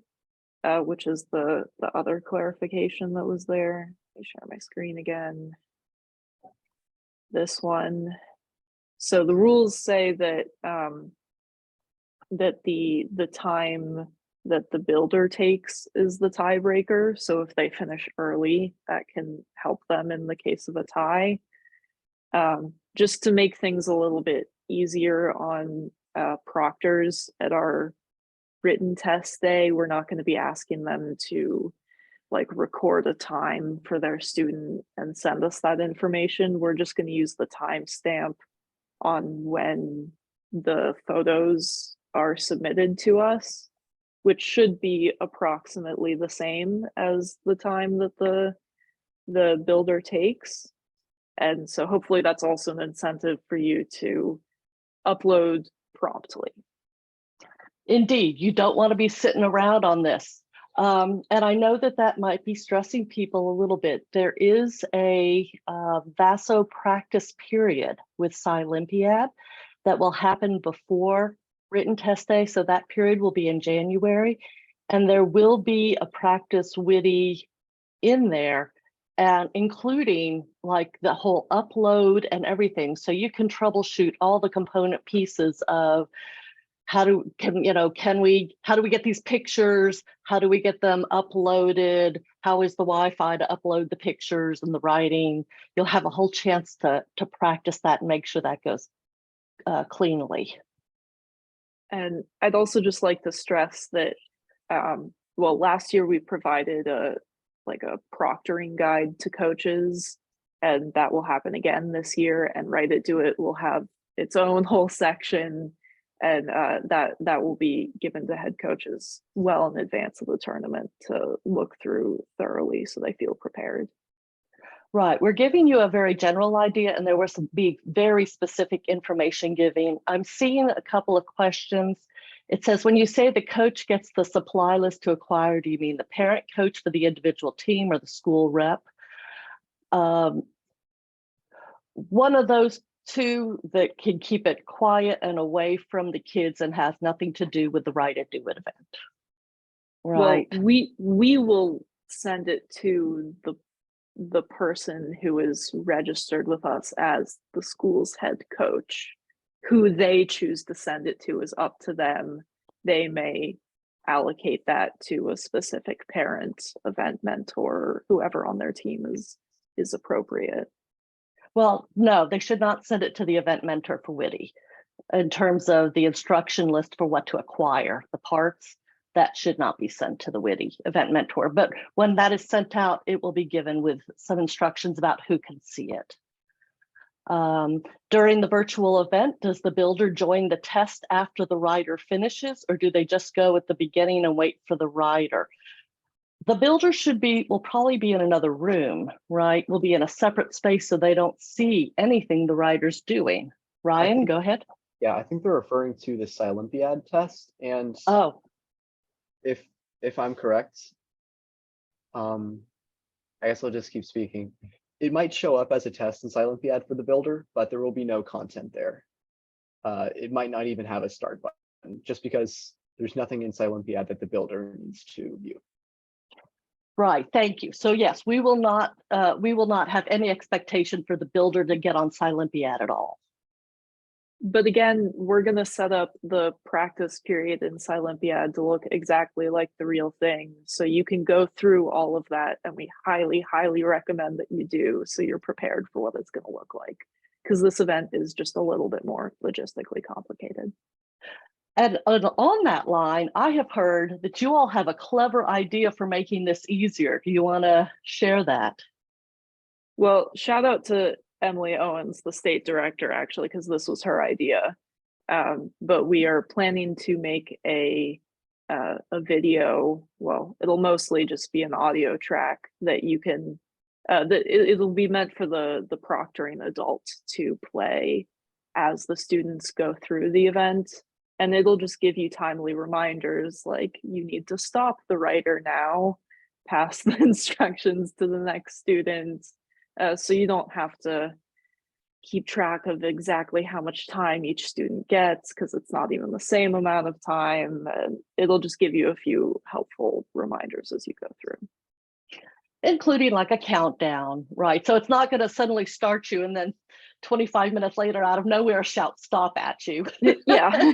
which is the other clarification that was there. Let me share my screen again. This one. So the rules say that that the time that the builder takes is the tiebreaker. So if they finish early, that can help them in the case of a tie. Just to make things a little bit easier on proctors at our written test day, we're not going to be asking them to like record a time for their student and send us that information. We're just going to use the timestamp on when the photos are submitted to us, which should be approximately the same as the time that the builder takes. And so hopefully that's also an incentive for you to upload promptly. Indeed, you don't want to be sitting around on this. And I know that might be stressing people a little bit. There is a VASO practice period with Scilympiad that will happen before written test day. So that period will be in January. And there will be a practice WIDI in there, and including like the whole upload and everything. So you can troubleshoot all the component pieces of how do we get these pictures? How do we get them uploaded? How is the Wi-Fi to upload the pictures and the writing? You'll have a whole chance to practice that and make sure that goes cleanly. And I'd also just like to stress that, well, last year we provided a proctoring guide to coaches, and that will happen again this year. And Write It, Do It will have its own whole section. And that will be given to head coaches well in advance of the tournament to look through thoroughly so they feel prepared. Right, we're giving you a very general idea, and there was some very specific information giving. I'm seeing a couple of questions. It says, when you say the coach gets the supply list to acquire, do you mean the parent coach for the individual team or the school rep? One of those two that can keep it quiet and away from the kids and has nothing to do with the Write It, Do It event. Right. Well, we will send it to the person who is registered with us as the school's head coach. Who they choose to send it to is up to them. They may allocate that to a specific parent, event mentor, whoever on their team is appropriate. Well, no, they should not send it to the event mentor for WIDI. In terms of the instruction list for what to acquire, the parts, that should not be sent to the WIDI event mentor. But when that is sent out, it will be given with some instructions about who can see it. During the virtual event, does the builder join the test after the writer finishes, or do they just go at the beginning and wait for the writer? The builder will probably be in another room, right? Will be in a separate space so they don't see anything the writer's doing. Ryan, go ahead. Yeah, I think they're referring to the Scilympiad test. And oh, if I'm correct, I guess I'll just keep speaking. It might show up as a test in Silympiad for the builder, but there will be no content there. It might not even have a start button, just because there's nothing in Silympiad that the builder needs to view. Right, thank you. So yes, we will not have any expectation for the builder to get on Silympiad at all. But again, we're going to set up the practice period in Silympiad to look exactly like the real thing. So you can go through all of that, and we highly, highly recommend that you do, so you're prepared for what it's going to look like. Because this event is just a little bit more logistically complicated. And on that line, I have heard that you all have a clever idea for making this easier. Do you want to share that? Well, shout out to Emily Owens, the state director, actually, because this was her idea. But we are planning to make a video. Well, it'll mostly just be an audio track that you can. It'll be meant for the proctoring adult to play as the students go through the event, and it'll just give you timely reminders, like you need to stop the writer now, pass the instructions to the next student. So you don't have to keep track of exactly how much time each student gets, because it's not even the same amount of time. And it'll just give you a few helpful reminders as you go through. Including like a countdown, right? So it's not going to suddenly start you and then 25 minutes later out of nowhere shout stop at you. Yeah.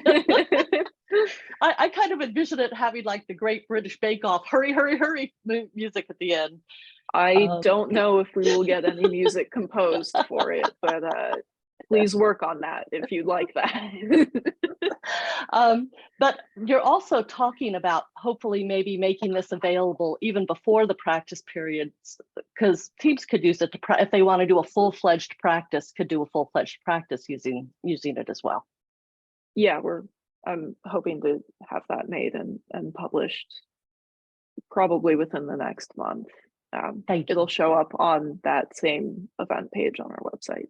I kind of envision it having like the Great British Bake Off, hurry, hurry, hurry music at the end. I don't know if we will get any music composed for it, but please work on that if you'd like that. But you're also talking about hopefully maybe making this available even before the practice periods, because teams could use it to if they want to do a full-fledged practice, could do a full-fledged practice using it as well. Yeah, I'm hoping to have that made and published probably within the next month. It'll show up on that same event page on our website.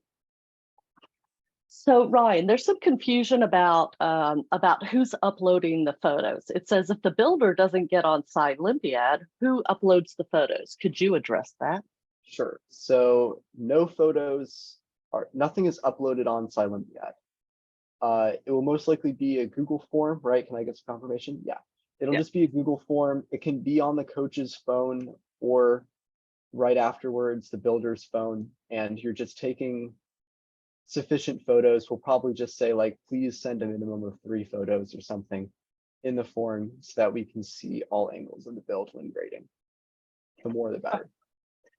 So Ryan, there's some confusion about who's uploading the photos. It says if the builder doesn't get on Silympiad, who uploads the photos? Could you address that? Sure. So nothing is uploaded on Silympiad. It will most likely be a Google form, right? Can I get some confirmation? Yeah. It'll just be a Google form. It can be on the coach's phone or right afterwards, the builder's phone, and you're just taking sufficient photos. We'll probably just say like, please send a minimum of 3 photos or something in the form so that we can see all angles of the build when grading. The more, the better.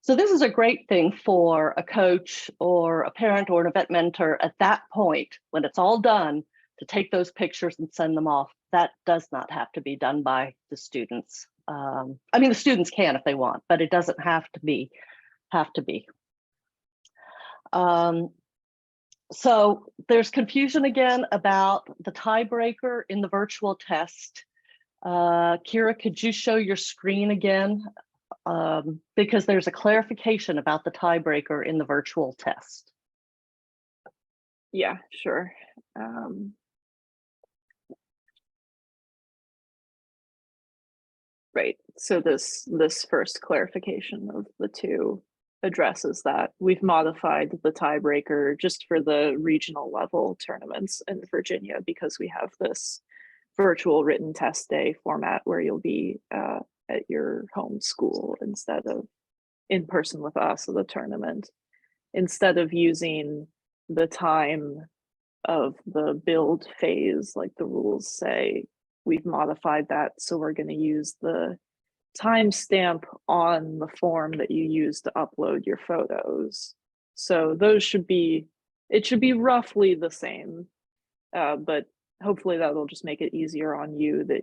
So this is a great thing for a coach or a parent or an event mentor at that point, when it's all done, to take those pictures and send them off. That does not have to be done by the students. I mean, the students can if they want, but it doesn't have to be. So there's confusion again about the tiebreaker in the virtual test. Kira, could you show your screen again? Because there's a clarification about the tiebreaker in the virtual test. Yeah, sure. Right. So this first clarification of the two addresses that. We've modified the tiebreaker just for the regional level tournaments in Virginia, because we have this virtual written test day format where you'll be at your home school instead of in person with us at the tournament. Instead of using the time of the build phase, like the rules say, we've modified that. So we're going to use the timestamp on the form that you use to upload your photos. So those should be roughly the same, but hopefully that'll just make it easier on you, that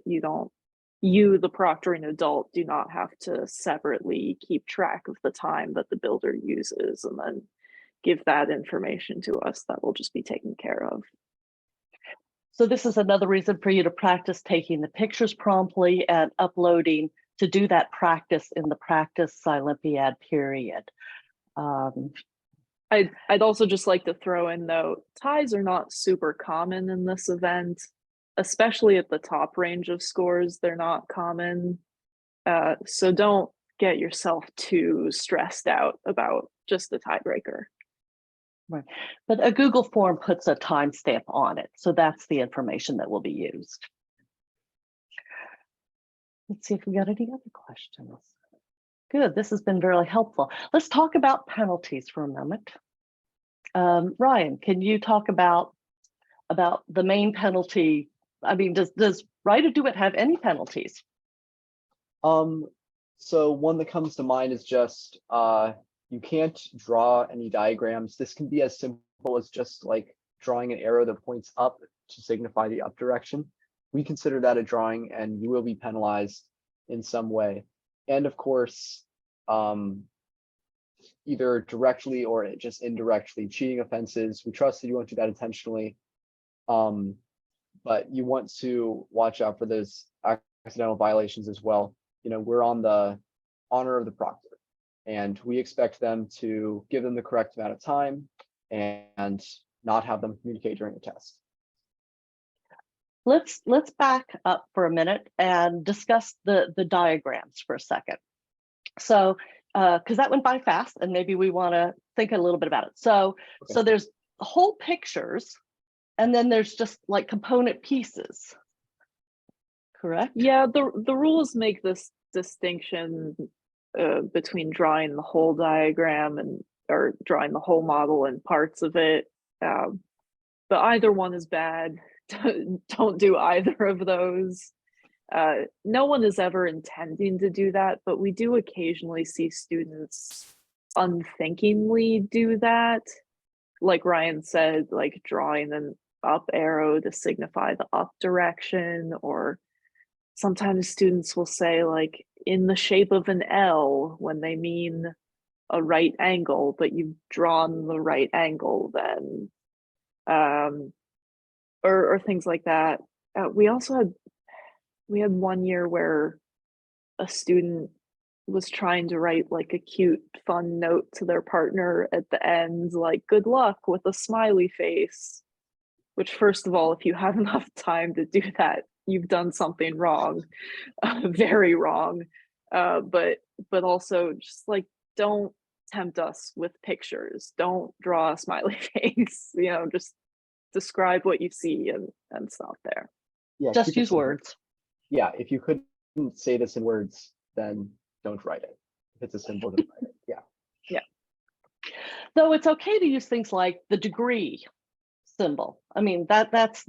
you, the proctoring adult, do not have to separately keep track of the time that the builder uses and then give that information to us. That will just be taken care of. So this is another reason for you to practice taking the pictures promptly and uploading, to do that practice in the practice Silympiad period. I'd also just like to throw in, though, ties are not super common in this event, especially at the top range of scores. They're not common. So don't get yourself too stressed out about just the tiebreaker. Right. But a Google form puts a timestamp on it. So that's the information that will be used. Let's see if we got any other questions. Good, this has been very helpful. Let's talk about penalties for a moment. Ryan, can you talk about the main penalty? I mean, does Write or Do It have any penalties? So one that comes to mind is just you can't draw any diagrams. This can be as simple as just like drawing an arrow that points up to signify the up direction. We consider that a drawing, and you will be penalized in some way. And of course, either directly or just indirectly, cheating offenses. We trust that you won't do that intentionally, but you want to watch out for those accidental violations as well. You know, we're on the honor of the proctor, and we expect them to give them the correct amount of time and not have them communicate during the test. Let's back up for a minute and discuss the diagrams for a second. So, because that went by fast, and maybe we want to think a little bit about it. So, Okay. so there's whole pictures, and then there's just like component pieces. Correct? Yeah, the rules make this distinction between drawing the whole diagram or drawing the whole model and parts of it. But either one is bad. Don't do either of those. No one is ever intending to do that, but we do occasionally see students unthinkingly do that. Like Ryan said, like drawing an up arrow to signify the up direction, or sometimes students will say like in the shape of an L when they mean a right angle, but you've drawn the right angle then. Or things like that. We had one year where a student was trying to write like a cute, fun note to their partner at the end, like good luck with a smiley face, which first of all, if you have enough time to do that, you've done something wrong, very wrong. But also just like, don't tempt us with pictures. Don't draw a smiley face, you know, just describe what you see and stop there. Yeah, Just keep it use simple. words. Yeah, if you couldn't say this in words, then don't write it. If it's a symbol, don't write it. Yeah. Yeah. Though it's okay to use things like the degree symbol. I mean, that's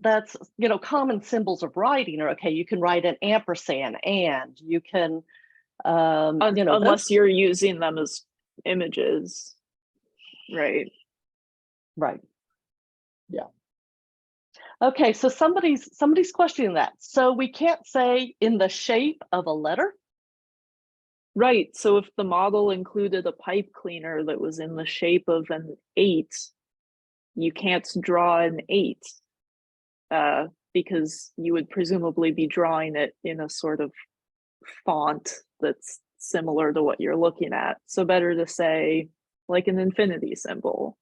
you know, common symbols of writing are okay. You can write an ampersand, and you can you know, unless you're using them as images, right? Right. Yeah. Okay, so somebody's questioning that. So we can't say in the shape of a letter? Right. So if the model included a pipe cleaner that was in the shape of an 8, you can't draw an 8 because you would presumably be drawing it in a sort of font that's similar to what you're looking at. So better to say like an infinity symbol.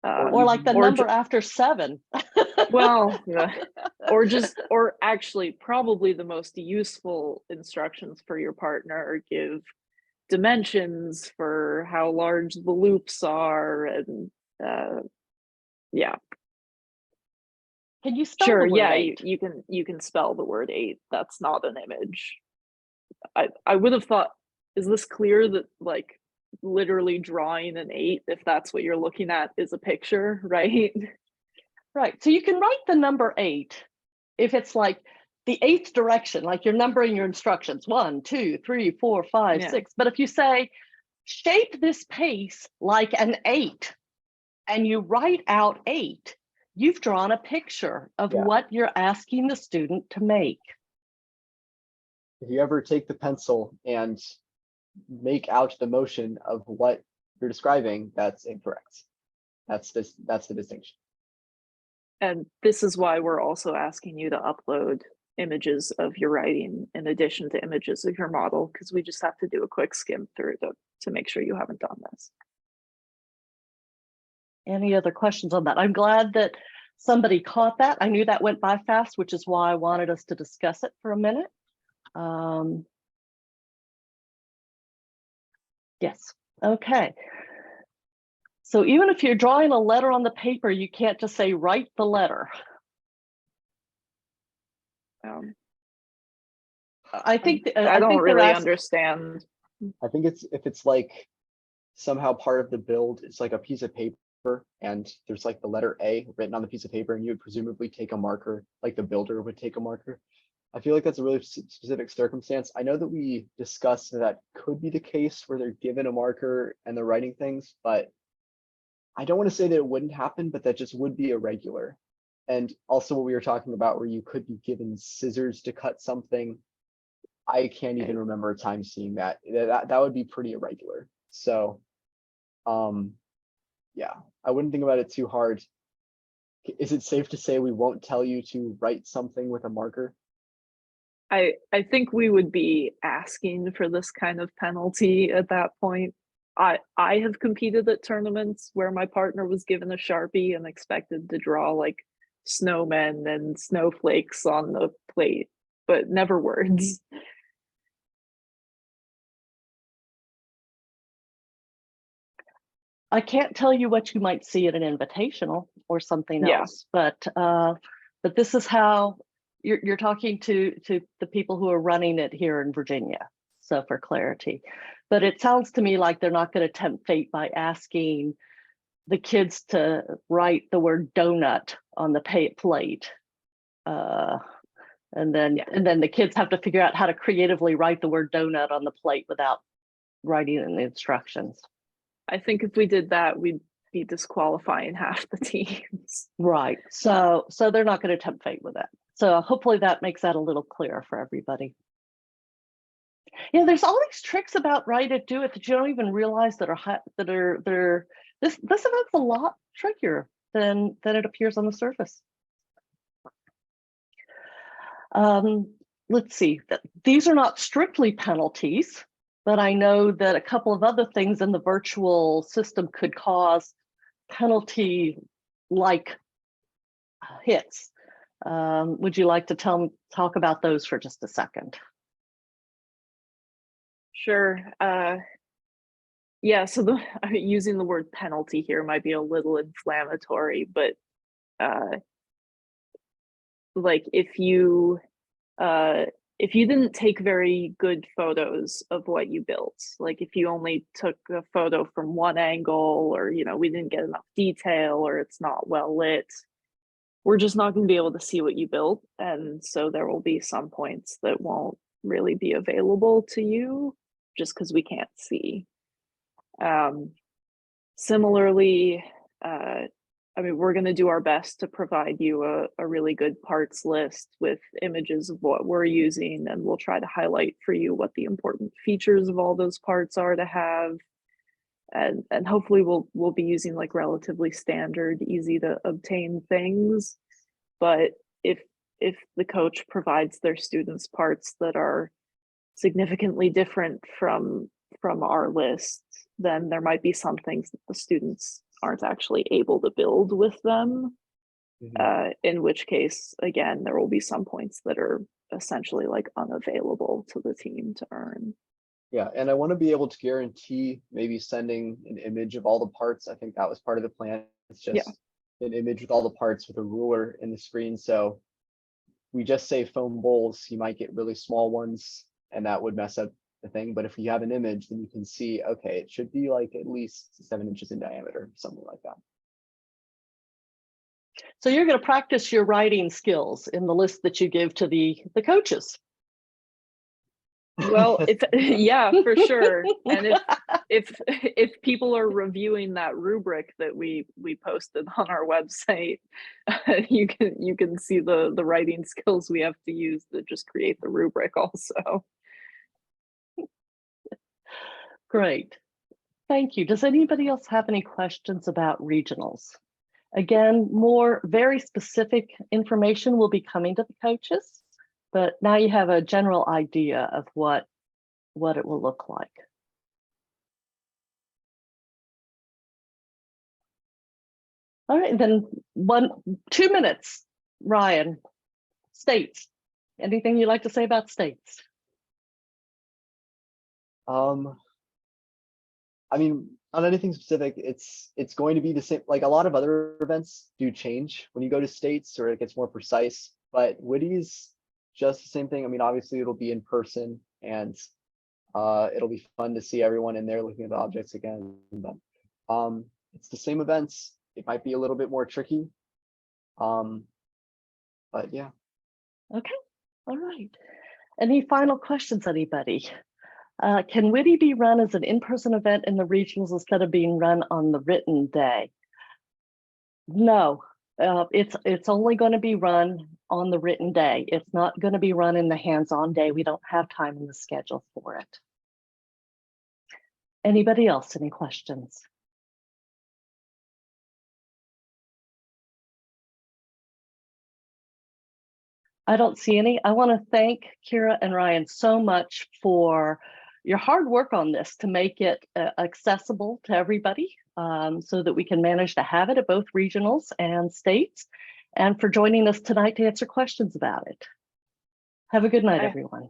Or like the number after 7. Well, yeah. or actually probably the most useful instructions for your partner give dimensions for how large the loops are, and yeah. Can you spell Sure, the word yeah, 8? you can spell the word 8. That's not an image. I would have thought, is this clear that like literally drawing an 8, if that's what you're looking at, is a picture, right? Right. So you can write the number 8 if it's like the 8th direction, like you're numbering your instructions 1, 2, 3, 4, 5, Yeah. 6. But if you say shape this pace like an 8 and you write out 8, you've drawn a picture of what you're asking the student to make. If you ever take the pencil and make out the motion of what you're describing, that's incorrect. That's the distinction. And this is why we're also asking you to upload images of your writing in addition to images of your model, because we just have to do a quick skim through to make sure you haven't done this. Any other questions on that? I'm glad that somebody caught that. I knew that went by fast, which is why I wanted us to discuss it for a minute. Yes. Okay. So even if you're drawing a letter on the paper, you can't just say, write the letter. I think I don't think they're really asking. understand. I think if it's like somehow part of the build, it's like a piece of paper and there's like the letter A written on the piece of paper, and you would presumably take a marker, like the builder would take a marker. I feel like that's a really specific circumstance. I know that we discussed that could be the case where they're given a marker and they're writing things, but I don't want to say that it wouldn't happen, but that just would be irregular. And also what we were talking about where you could be given scissors to cut something. I can't even remember a time seeing that. That would be pretty irregular. So yeah, I wouldn't think about it too hard. Is it safe to say we won't tell you to write something with a marker? I think we would be asking for this kind of penalty at that point. I have competed at tournaments where my partner was given a Sharpie and expected to draw like snowmen and snowflakes on the plate, but never words. I can't tell you what you might see at an invitational or something Yeah. else, but this is how you're talking to the people who are running it here in Virginia. So for clarity, but it sounds to me like they're not going to tempt fate by asking the kids to write the word donut on the plate. And then the kids have to figure out how to creatively write the word donut on the plate without writing in the instructions. I think if we did that, we'd be disqualifying half the teams. Right. So they're not going to tempt fate with that. So hopefully that makes that a little clearer for everybody. Yeah, there's all these tricks about write it, do it that you don't even realize that are this event's a lot trickier than it appears on the surface. Let's see, these are not strictly penalties, but I know that a couple of other things in the virtual system could cause penalty-like hits. Would you like to talk about those for just a second? Sure. Yeah, so using the word penalty here might be a little inflammatory, but like if you didn't take very good photos of what you built, like if you only took a photo from one angle, or we didn't get enough detail, or it's not well lit, we're just not going to be able to see what you built, and so there will be some points that won't really be available to you just because we can't see. Similarly, I mean, we're going to do our best to provide you a really good parts list with images of what we're using, and we'll try to highlight for you what the important features of all those parts are to have. And hopefully we'll be using like relatively standard, easy to obtain things. But if the coach provides their students parts that are significantly different from our list, then there might be some things that the students aren't actually able to build with them. In which case, again, there will be some points that are essentially like unavailable to the team to earn. Yeah, and I want to be able to guarantee maybe sending an image of all the parts. I think that was part of the plan. It's just an image with all the parts with a ruler in the screen. So we just say foam bowls, you might get really small ones, and that would mess up the thing. But if you have an image, then you can see, okay, it should be like at least 7 inches in diameter, something like that. So you're going to practice your writing skills in the list that you give to the coaches. Well, yeah, for sure. And if people are reviewing that rubric that we posted on our website, you can see the writing skills we have to use to just create the rubric also. Great. Thank you. Does anybody else have any questions about regionals? Again, more very specific information will be coming to the coaches, but now you have a general idea of what it will look like. All right, then 2 minutes. Ryan, states. Anything you'd like to say about states? I mean, on anything specific, it's going to be the same. Like a lot of other events do change when you go to states or it gets more precise, but WIDI's just the same thing. I mean, obviously it'll be in person and it'll be fun to see everyone in there looking at the objects again. But it's the same events. It might be a little bit more tricky. But yeah. Okay, all right. Any final questions, anybody? Can WIDI be run as an in-person event in the regionals instead of being run on the written day? No, it's only going to be run on the written day. It's not going to be run in the hands-on day. We don't have time in the schedule for it. Anybody else, any questions? I don't see any. I want to thank Kira and Ryan so much for your hard work on this to make it accessible to everybody so that we can manage to have it at both regionals and states, and for joining us tonight to answer questions about it. Have a good night, everyone.